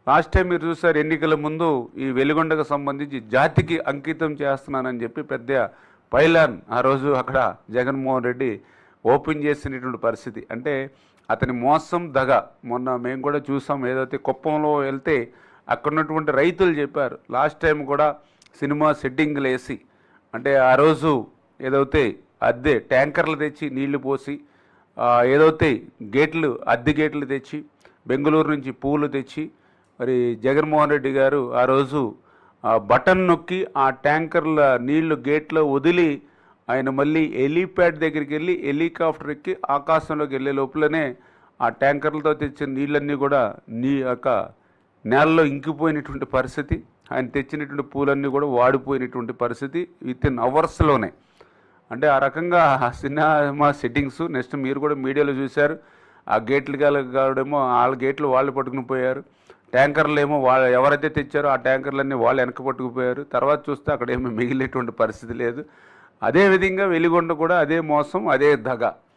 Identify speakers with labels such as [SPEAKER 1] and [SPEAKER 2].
[SPEAKER 1] Last time మీరు చూసారు ఎన్నికల ముందు ఈ వెలిగొండకు సంబంధించి జాతికి అంకితం చేస్తున్నానని చెప్పి పెద్ద పైలాన్ ఆ రోజు అక్కడ జగన్మోహన్ రెడ్డి ఓపెన్ చేసినటువంటి పరిస్థితి. అంటే అతని మోసం దగ. మొన్న మేము కూడా చూసాం, ఏదైతే కుప్పంలో వెళ్తే అక్కడ ఉన్నటువంటి రైతులు చెప్పారు లాస్ట్ టైం కూడా సినిమా సెట్టింగ్లు వేసి, అంటే ఆ రోజు ఏదైతే అద్దె ట్యాంకర్లు తెచ్చి నీళ్లు పోసి, ఏదైతే గేట్లు అద్దె గేట్లు తెచ్చి బెంగళూరు నుంచి పూలు తెచ్చి మరి జగన్మోహన్ రెడ్డి గారు ఆ రోజు బటన్ నొక్కి ఆ ట్యాంకర్ల నీళ్లు గేట్లో వదిలి ఆయన మళ్ళీ హెలీప్యాడ్ దగ్గరికి వెళ్ళి హెలికాప్టర్ ఎక్కి ఆకాశంలోకి వెళ్ళే లోపలనే ఆ ట్యాంకర్లతో తెచ్చిన నీళ్ళన్నీ కూడా నేలలో ఇంకిపోయినటువంటి పరిస్థితి. ఆయన తెచ్చినటువంటి పూలన్నీ కూడా వాడిపోయినటువంటి పరిస్థితి విత్ ఇన్ అవర్స్లోనే. అంటే ఆ రకంగా సినిమా సెట్టింగ్స్. నెక్స్ట్ మీరు కూడా మీడియాలో చూశారు, ఆ గేట్లు కావడేమో వాళ్ళ గేట్లు వాళ్ళు పట్టుకుని పోయారు, ట్యాంకర్లు ఏమో వాళ్ళు ఎవరైతే తెచ్చారో ఆ ట్యాంకర్లన్నీ వాళ్ళు వెనక పట్టుకుపోయారు. తర్వాత చూస్తే అక్కడ ఏమో మిగిలినటువంటి పరిస్థితి లేదు. అదేవిధంగా వెలిగొండ కూడా అదే మోసం, అదే దగ.